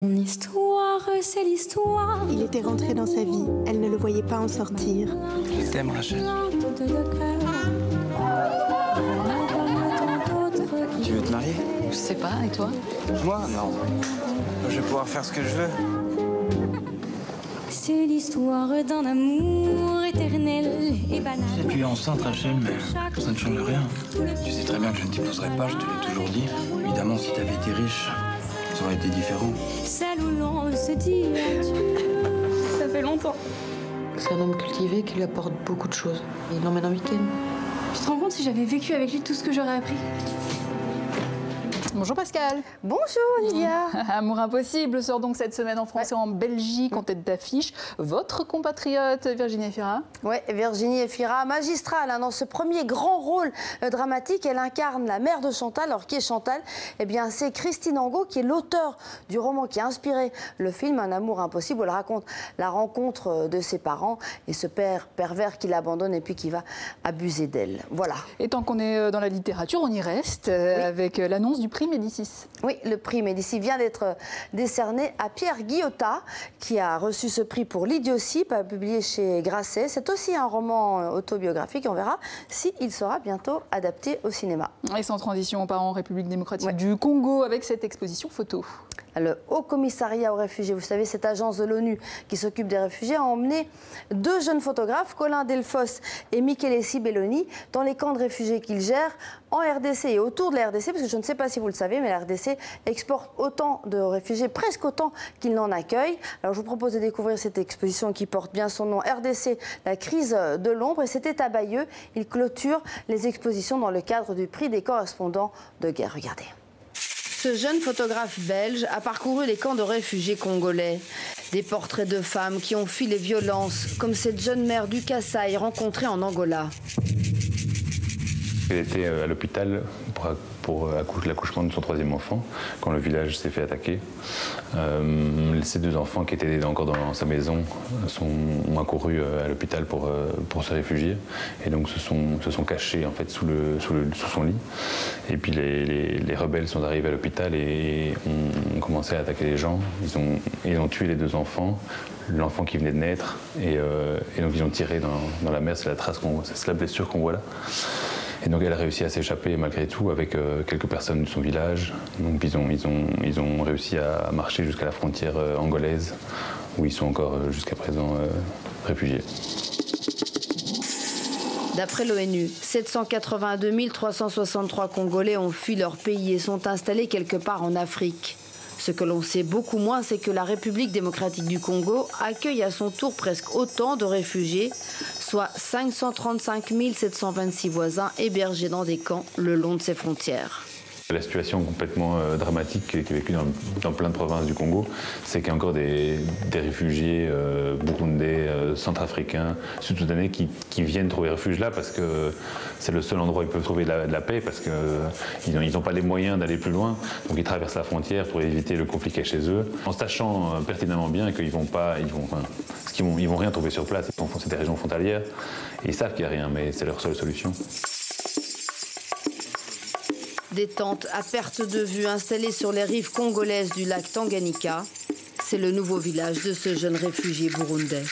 Mon histoire, c'est l'histoire. Il était rentré dans sa vie, elle ne le voyait pas en sortir. Je t'aime, Rachel. Tu veux te marier? Je sais pas, et toi? Moi, non. Je vais pouvoir faire ce que je veux. C'est l'histoire d'un amour éternel et banal. Tu es enceinte, Rachel, mais ça ne change rien. Tu sais très bien que je ne t'épouserai pas, je te l'ai toujours dit. Évidemment, si tu avais été riche, ça aurait été différent. Celle où l'on se dit adieu. Ça fait longtemps. C'est un homme cultivé qui lui apporte beaucoup de choses. Il l'emmène en week-end. Tu te rends compte si j'avais vécu avec lui tout ce que j'aurais appris? Bonjour Pascal. Bonjour Olivia. Amour impossible sort donc cette semaine en France et en Belgique en tête d'affiche. Votre compatriote Virginie Efira. Oui, Virginie Efira, magistrale dans ce premier grand rôle dramatique. Elle incarne la mère de Chantal. Alors qui est Chantal? Eh bien c'est Christine Angot qui est l'auteur du roman qui a inspiré le film Un amour impossible. Elle raconte la rencontre de ses parents et ce père pervers qui l'abandonne et puis qui va abuser d'elle. Voilà. Et tant qu'on est dans la littérature, on y reste avec l'annonce du prix Médicis. Oui, le prix Médicis vient d'être décerné à Pierre Guillotat, qui a reçu ce prix pour L'Idiotie, publié chez Grasset. C'est aussi un roman autobiographique. On verra s'il sera bientôt adapté au cinéma. Et sans transition, on part en République démocratique du Congo avec cette exposition photo. Le Haut Commissariat aux réfugiés, vous savez, cette agence de l'ONU qui s'occupe des réfugiés, a emmené deux jeunes photographes, Colin Delfos et Michele Sibelloni, dans les camps de réfugiés qu'ils gèrent en RDC et autour de la RDC, parce que je ne sais pas si vous le savez, mais la RDC exporte autant de réfugiés, presque autant qu'il n'en accueille. Alors je vous propose de découvrir cette exposition qui porte bien son nom, RDC, la crise de l'ombre, et c'était à Bayeux. Il clôture les expositions dans le cadre du prix des correspondants de guerre. Regardez. Ce jeune photographe belge a parcouru les camps de réfugiés congolais. Des portraits de femmes qui ont fui les violences, comme cette jeune mère du Kasaï rencontrée en Angola. Elle était à l'hôpital pour l'accouchement de son troisième enfant, quand le village s'est fait attaquer. Ces deux enfants qui étaient encore dans sa maison ont accouru à l'hôpital pour se réfugier et donc se sont cachés en fait, sous son lit. Et puis les rebelles sont arrivés à l'hôpital et ont commencé à attaquer les gens. Ils ont tué les deux enfants, l'enfant qui venait de naître, et donc ils ont tiré dans la mer. C'est la blessure qu'on voit là. Et donc elle a réussi à s'échapper malgré tout avec quelques personnes de son village. Donc ils ont réussi à marcher jusqu'à la frontière angolaise, où ils sont encore jusqu'à présent réfugiés. D'après l'ONU, 782 363 Congolais ont fui leur pays et sont installés quelque part en Afrique. Ce que l'on sait beaucoup moins, c'est que la République démocratique du Congo accueille à son tour presque autant de réfugiés, soit 535 726 voisins hébergés dans des camps le long de ses frontières. La situation complètement dramatique qui est vécue dans plein de provinces du Congo, c'est qu'il y a encore des réfugiés burundais, centrafricains, sud-soudanais qui viennent trouver refuge là parce que c'est le seul endroit où ils peuvent trouver de la paix parce qu'ils n'ont pas les moyens d'aller plus loin. Donc ils traversent la frontière pour éviter le conflit qui est chez eux, en sachant pertinemment bien qu'ils vont rien trouver sur place. C'est des régions frontalières et ils savent qu'il n'y a rien, mais c'est leur seule solution. Des tentes à perte de vue installées sur les rives congolaises du lac Tanganyika. C'est le nouveau village de ce jeune réfugié burundais.